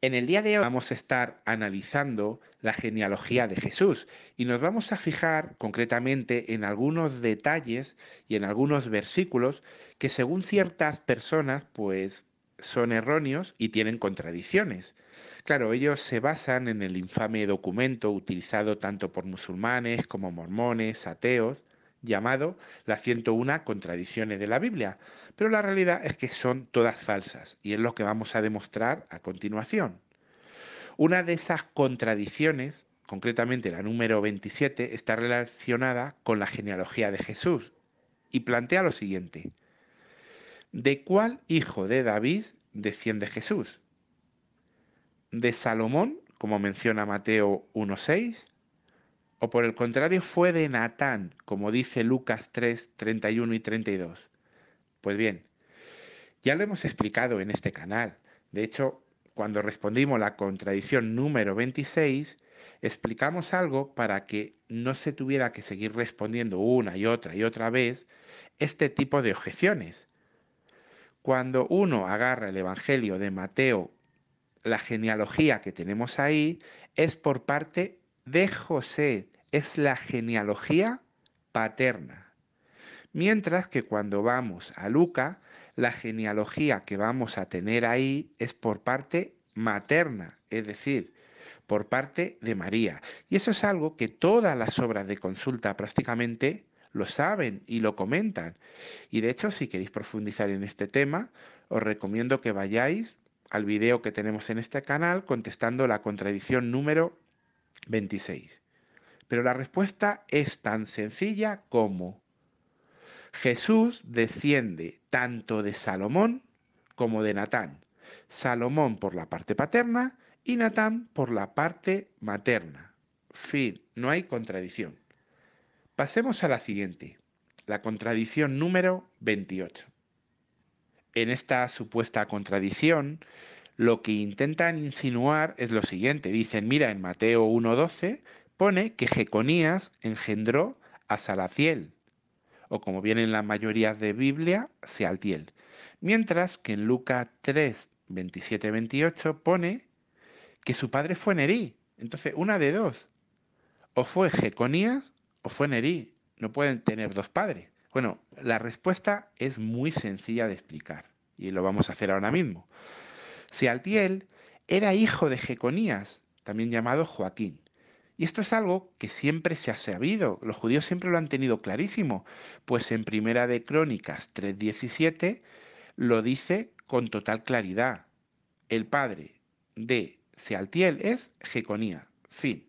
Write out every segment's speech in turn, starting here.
En el día de hoy vamos a estar analizando la genealogía de Jesús y nos vamos a fijar concretamente en algunos detalles y en algunos versículos que según ciertas personas pues son erróneos y tienen contradicciones. Claro, ellos se basan en el infame documento utilizado tanto por musulmanes como mormones, ateos, llamado las 101 contradicciones de la Biblia, pero la realidad es que son todas falsas y es lo que vamos a demostrar a continuación. Una de esas contradicciones, concretamente la número 27, está relacionada con la genealogía de Jesús y plantea lo siguiente: ¿de cuál hijo de David desciende Jesús? ¿De Salomón, como menciona Mateo 1:6? ¿O por el contrario fue de Natán, como dice Lucas 3:31 y 32? Pues bien, ya lo hemos explicado en este canal. De hecho, cuando respondimos la contradicción número 26, explicamos algo para que no se tuviera que seguir respondiendo una y otra vez este tipo de objeciones. Cuando uno agarra el Evangelio de Mateo, la genealogía que tenemos ahí es por parte de José, es la genealogía paterna. Mientras que cuando vamos a Lucas, la genealogía que vamos a tener ahí es por parte materna, es decir, por parte de María. Y eso es algo que todas las obras de consulta prácticamente lo saben y lo comentan. Y de hecho, si queréis profundizar en este tema, os recomiendo que vayáis al video que tenemos en este canal contestando la contradicción número 26. Pero la respuesta es tan sencilla como: Jesús desciende tanto de Salomón como de Natán. Salomón por la parte paterna y Natán por la parte materna. Fin, no hay contradicción. Pasemos a la siguiente, la contradicción número 28. En esta supuesta contradicción, lo que intentan insinuar es lo siguiente. Dicen, mira, en Mateo 1:12 pone que Jeconías engendró a Salatiel, o como viene en la mayoría de Biblia, Sealtiel. Mientras que en Lucas 3, 27, 28 pone que su padre fue Nerí. Entonces, una de dos: o fue Jeconías o fue Nerí. No pueden tener dos padres. Bueno, la respuesta es muy sencilla de explicar y lo vamos a hacer ahora mismo. Sealtiel era hijo de Jeconías, también llamado Joaquín. Y esto es algo que siempre se ha sabido, los judíos siempre lo han tenido clarísimo, pues en Primera de Crónicas 3:17 lo dice con total claridad. El padre de Sealtiel es Jeconía. Fin.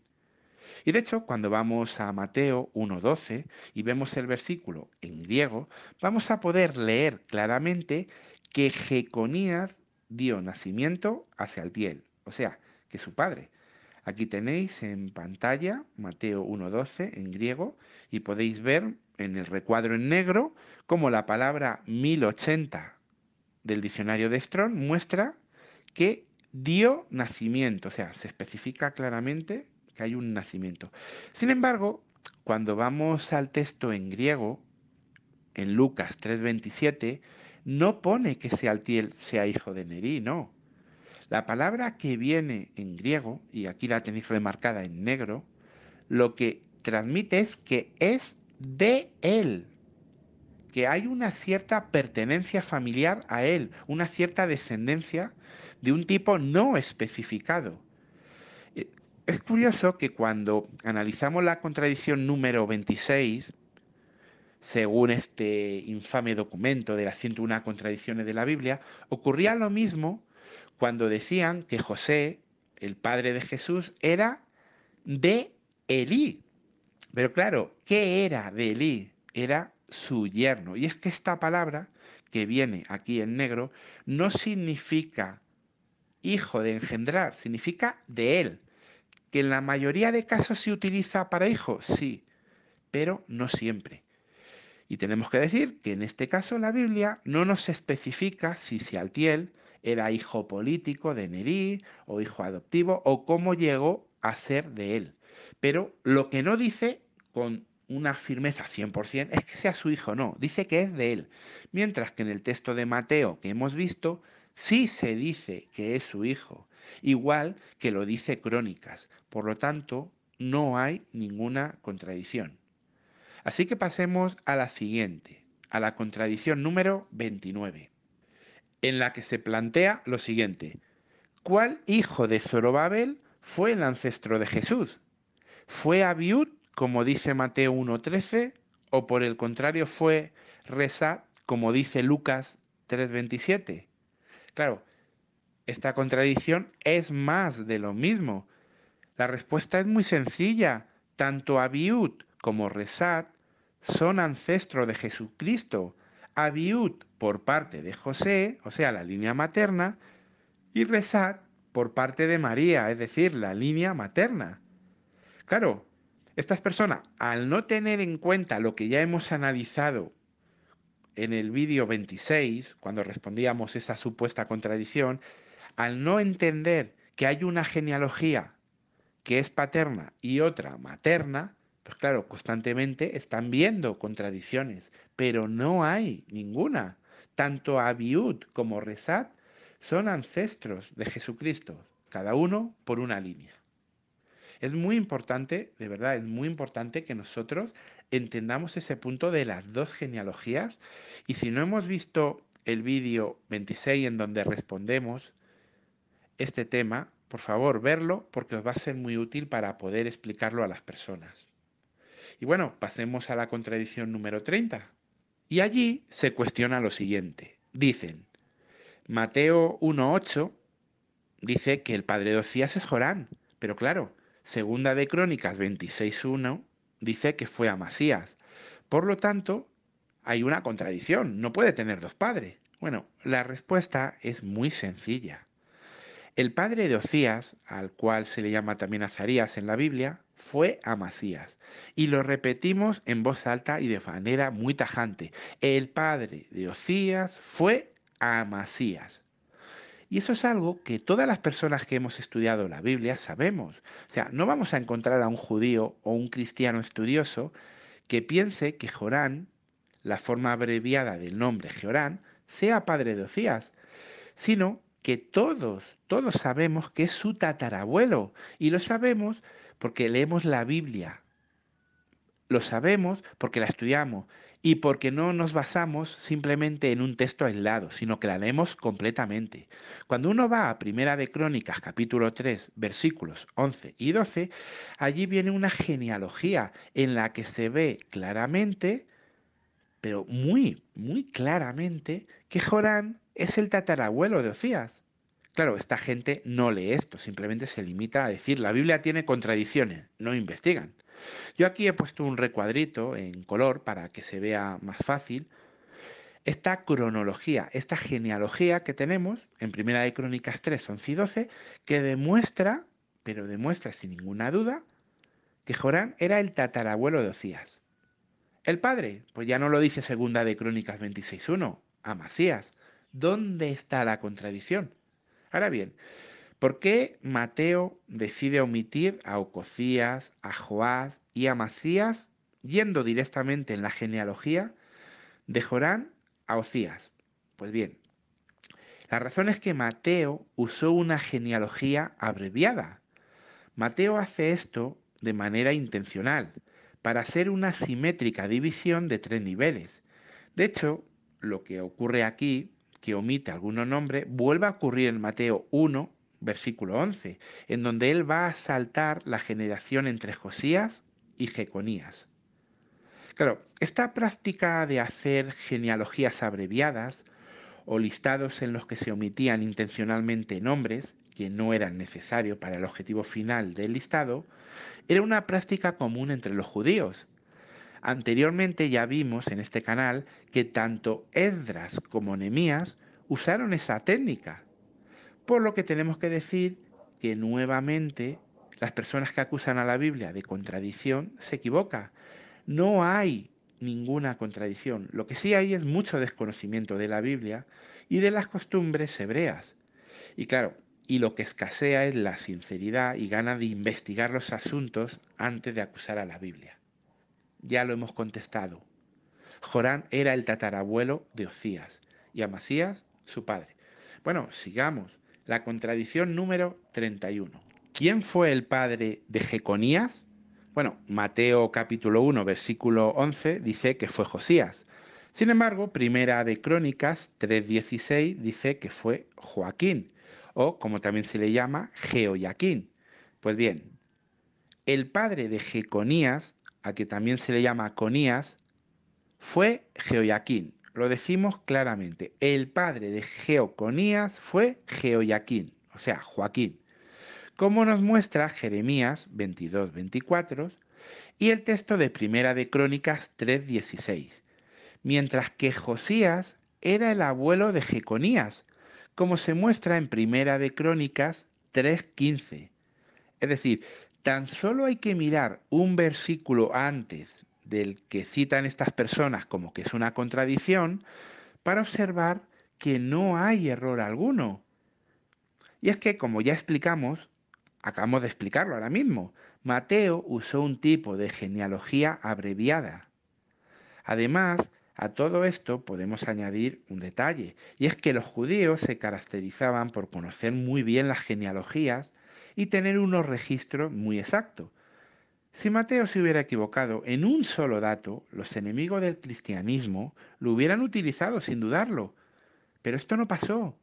Y de hecho, cuando vamos a Mateo 1:12 y vemos el versículo en griego, vamos a poder leer claramente que Jeconías dio nacimiento a Sealtiel, o sea, que su padre. Aquí tenéis en pantalla Mateo 1:12 en griego y podéis ver en el recuadro en negro cómo la palabra 1080 del diccionario de Strong muestra que dio nacimiento, o sea, se especifica claramente que hay un nacimiento. Sin embargo, cuando vamos al texto en griego, en Lucas 3:27, no pone que Sealtiel sea hijo de Nerí, no. La palabra que viene en griego, y aquí la tenéis remarcada en negro, lo que transmite es que es de él, que hay una cierta pertenencia familiar a él, una cierta descendencia de un tipo no especificado. Eh, Es curioso que cuando analizamos la contradicción número 26, según este infame documento de las 101 contradicciones de la Biblia, ocurría lo mismo cuando decían que José, el padre de Jesús, era de Elí. Pero claro, ¿qué era de Elí? Era su yerno. Y es que esta palabra, que viene aquí en negro, no significa hijo de engendrar, significa de él. Que en la mayoría de casos se utiliza para hijo, sí, pero no siempre. Y tenemos que decir que en este caso la Biblia no nos especifica si Sealtiel era hijo político de Nerí o hijo adoptivo o cómo llegó a ser de él. Pero lo que no dice con una firmeza 100% es que sea su hijo, no, dice que es de él. Mientras que en el texto de Mateo que hemos visto, Sí se dice que es su hijo, igual que lo dice Crónicas. Por lo tanto, no hay ninguna contradicción. Así que pasemos a la siguiente, a la contradicción número 29, en la que se plantea lo siguiente. ¿Cuál hijo de Zorobabel fue el ancestro de Jesús? ¿Fue Abiud, como dice Mateo 1.13, o por el contrario fue Resat, como dice Lucas 3.27? Claro, esta contradicción es más de lo mismo. La respuesta es muy sencilla. Tanto Abiud como Resat son ancestros de Jesucristo. Abiud por parte de José, o sea, la línea materna, y Resat por parte de María, es decir, la línea materna. Claro, estas personas, al no tener en cuenta lo que ya hemos analizado en el vídeo 26, cuando respondíamos esa supuesta contradicción, al no entender que hay una genealogía que es paterna y otra materna, pues claro, constantemente están viendo contradicciones, pero no hay ninguna. Tanto Abiud como Resat son ancestros de Jesucristo, cada uno por una línea. Es muy importante, de verdad, es muy importante que nosotros entendamos ese punto de las dos genealogías y si no hemos visto el vídeo 26 en donde respondemos este tema, por favor, verlo porque os va a ser muy útil para poder explicarlo a las personas. Y bueno, pasemos a la contradicción número 30. Y allí se cuestiona lo siguiente. Dicen, Mateo 1.8 dice que el padre de Ocías es Jorán, pero claro, Segunda de Crónicas 26.1 dice que fue Amasías. Por lo tanto, hay una contradicción, no puede tener dos padres. Bueno, la respuesta es muy sencilla. El padre de Ocías, al cual se le llama también Azarías en la Biblia, fue Amasías. Y lo repetimos en voz alta y de manera muy tajante. El padre de Ocías fue Amasías. Y eso es algo que todas las personas que hemos estudiado la Biblia sabemos. O sea, no vamos a encontrar a un judío o un cristiano estudioso que piense que Jorán, la forma abreviada del nombre Jeorán, sea padre de Ocías, sino que todos sabemos que es su tatarabuelo. Y lo sabemos porque leemos la Biblia. Lo sabemos porque la estudiamos y porque no nos basamos simplemente en un texto aislado, sino que la leemos completamente. Cuando uno va a Primera de Crónicas, capítulo 3, versículos 11 y 12, allí viene una genealogía en la que se ve claramente, pero muy claramente, que Jorán es el tatarabuelo de Ocías. Claro, esta gente no lee esto, simplemente se limita a decir la Biblia tiene contradicciones, no investigan. Yo aquí he puesto un recuadrito en color para que se vea más fácil esta cronología, esta genealogía que tenemos en Primera de Crónicas 3, 11 y 12, que demuestra, pero demuestra sin ninguna duda, que Jorán era el tatarabuelo de Ocías. El padre, pues ya no lo dice Segunda de Crónicas 26.1, Amasías. ¿Dónde está la contradicción? Ahora bien, ¿por qué Mateo decide omitir a Ocosías, a Joás y a Amasías yendo directamente en la genealogía de Jorán a Ocías? Pues bien, la razón es que Mateo usó una genealogía abreviada. Mateo hace esto de manera intencional, para hacer una simétrica división de tres niveles. De hecho, lo que ocurre aquí, que omite algunos nombres, vuelve a ocurrir en Mateo 1, versículo 11, en donde él va a saltar la generación entre Josías y Jeconías. Claro, esta práctica de hacer genealogías abreviadas o listados en los que se omitían intencionalmente nombres que no eran necesarios para el objetivo final del listado, era una práctica común entre los judíos. Anteriormente ya vimos en este canal que tanto Esdras como Nehemías usaron esa técnica, por lo que tenemos que decir que nuevamente las personas que acusan a la Biblia de contradicción se equivocan. No hay ninguna contradicción. Lo que sí hay es mucho desconocimiento de la Biblia y de las costumbres hebreas. Y claro, y lo que escasea es la sinceridad y gana de investigar los asuntos antes de acusar a la Biblia. Ya lo hemos contestado. Jorán era el tatarabuelo de Ocías y Amasías su padre. Bueno, sigamos. La contradicción número 31. ¿Quién fue el padre de Jeconías? Bueno, Mateo capítulo 1, versículo 11 dice que fue Josías. Sin embargo, Primera de Crónicas 3:16 dice que fue Joaquín, o como también se le llama, Jehoiaquín. Pues bien, el padre de Jeconías, a que también se le llama Conías, fue Jehoiaquín. Lo decimos claramente. El padre de Jeconías fue Jehoiaquín, o sea, Joaquín. Como nos muestra Jeremías 22:24 y el texto de Primera de Crónicas 3:16. Mientras que Josías era el abuelo de Jeconías, como se muestra en Primera de Crónicas 3:15. Es decir, tan solo hay que mirar un versículo antes del que citan estas personas como que es una contradicción para observar que no hay error alguno. Y es que, como ya explicamos, acabamos de explicarlo ahora mismo, Mateo usó un tipo de genealogía abreviada. Además, a todo esto podemos añadir un detalle, y es que los judíos se caracterizaban por conocer muy bien las genealogías y tener unos registros muy exactos. Si Mateo se hubiera equivocado en un solo dato, los enemigos del cristianismo lo hubieran utilizado sin dudarlo. Pero esto no pasó,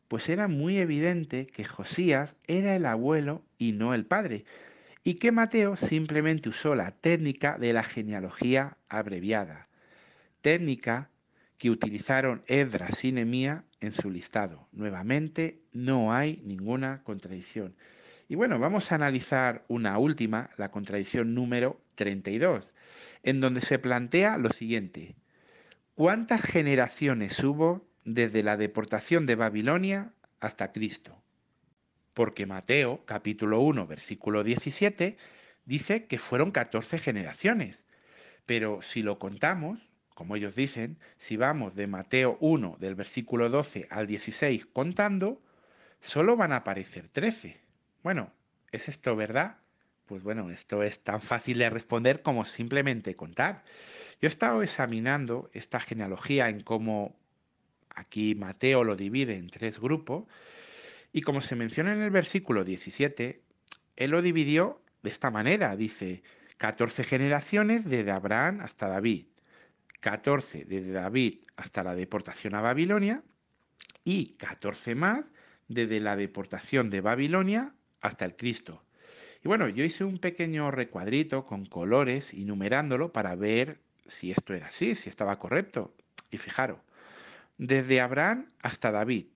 pues era muy evidente que Josías era el abuelo y no el padre, y que Mateo simplemente usó la técnica de la genealogía abreviada, técnica que utilizaron Esdras y Nehemías en su listado. Nuevamente, no hay ninguna contradicción. Y bueno, vamos a analizar una última, la contradicción número 32, en donde se plantea lo siguiente. ¿Cuántas generaciones hubo desde la deportación de Babilonia hasta Cristo? Porque Mateo, capítulo 1, versículo 17, dice que fueron 14 generaciones. Pero si lo contamos, como ellos dicen, si vamos de Mateo 1, del versículo 12 al 16 contando, solo van a aparecer 13. Bueno, ¿es esto verdad? Pues bueno, esto es tan fácil de responder como simplemente contar. Yo he estado examinando esta genealogía en cómo aquí Mateo lo divide en tres grupos y como se menciona en el versículo 17, él lo dividió de esta manera. Dice, 14 generaciones desde Abraham hasta David, 14 desde David hasta la deportación a Babilonia y 14 más desde la deportación de Babilonia hasta el Cristo. Y bueno, yo hice un pequeño recuadrito con colores y numerándolo para ver si esto era así, si estaba correcto. Y fijaros, desde Abraham hasta David,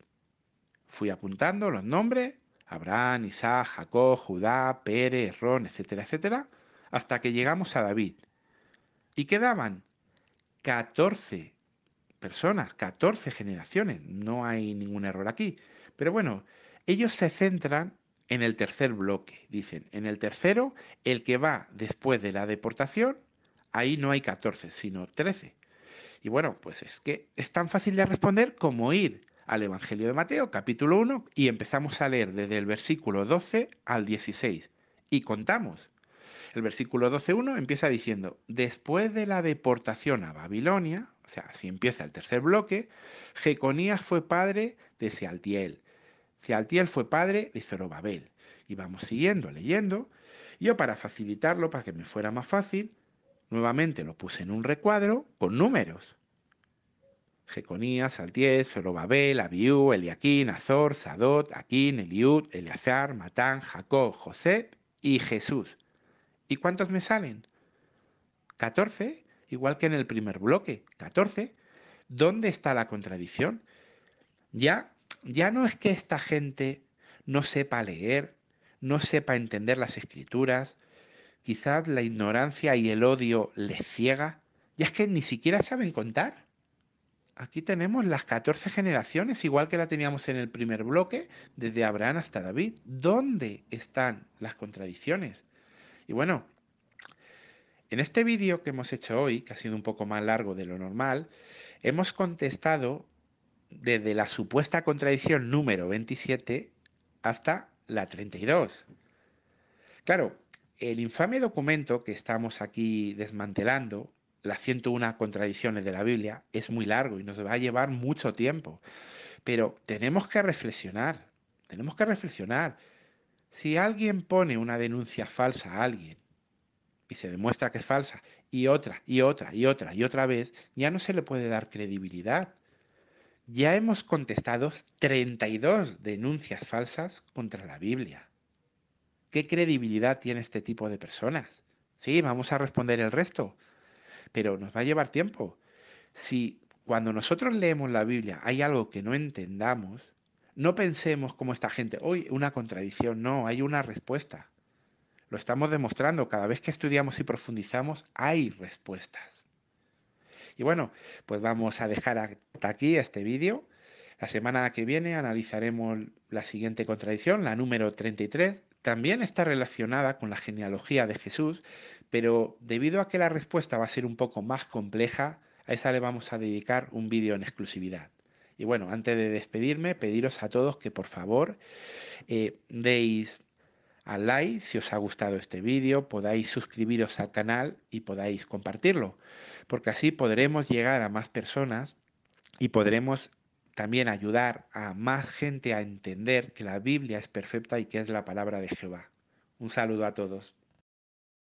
fui apuntando los nombres, Abraham, Isaac, Jacob, Judá, Pérez, Ron, etcétera, etcétera, hasta que llegamos a David. Y quedaban 14 personas, 14 generaciones, no hay ningún error aquí. Pero bueno, ellos se centran en el tercer bloque, dicen, en el tercero, el que va después de la deportación, ahí no hay 14, sino 13. Y bueno, pues es que es tan fácil de responder como ir al Evangelio de Mateo, capítulo 1, y empezamos a leer desde el versículo 12 al 16. Y contamos. El versículo 12.1 empieza diciendo, después de la deportación a Babilonia, o sea, así empieza el tercer bloque, Jeconías fue padre de Sealtiel. Sealtiel fue padre de Zorobabel. Y vamos siguiendo, leyendo. Yo para facilitarlo, para que me fuera más fácil, nuevamente lo puse en un recuadro con números. Jeconías, Sealtiel, Zorobabel, Abiú, Eliaquín, Azor, Sadot, Aquín, Eliud, Eleazar, Matán, Jacob, José y Jesús. ¿Y cuántos me salen? 14, igual que en el primer bloque, 14. ¿Dónde está la contradicción? Ya, ya no es que esta gente no sepa leer, no sepa entender las escrituras, quizás la ignorancia y el odio les ciega, ya es que ni siquiera saben contar. Aquí tenemos las 14 generaciones, igual que la teníamos en el primer bloque, desde Abraham hasta David. ¿Dónde están las contradicciones? Y bueno, en este vídeo que hemos hecho hoy, que ha sido un poco más largo de lo normal, hemos contestado desde la supuesta contradicción número 27 hasta la 32. Claro, el infame documento que estamos aquí desmantelando, las 101 contradicciones de la Biblia, es muy largo y nos va a llevar mucho tiempo. Pero tenemos que reflexionar, tenemos que reflexionar. Si alguien pone una denuncia falsa a alguien y se demuestra que es falsa, y otra, y otra, y otra, y otra vez, ya no se le puede dar credibilidad. Ya hemos contestado 32 denuncias falsas contra la Biblia. ¿Qué credibilidad tiene este tipo de personas? Sí, vamos a responder el resto, pero nos va a llevar tiempo. Si cuando nosotros leemos la Biblia hay algo que no entendamos, no pensemos como esta gente, hoy una contradicción, no, hay una respuesta. Lo estamos demostrando, cada vez que estudiamos y profundizamos hay respuestas. Y bueno, pues vamos a dejar hasta aquí este vídeo. La semana que viene analizaremos la siguiente contradicción, la número 33. También está relacionada con la genealogía de Jesús, pero debido a que la respuesta va a ser un poco más compleja, a esa le vamos a dedicar un vídeo en exclusividad. Y bueno, antes de despedirme, pediros a todos que por favor deis al like si os ha gustado este vídeo, podáis suscribiros al canal y podáis compartirlo, porque así podremos llegar a más personas y podremos también ayudar a más gente a entender que la Biblia es perfecta y que es la palabra de Jehová. Un saludo a todos.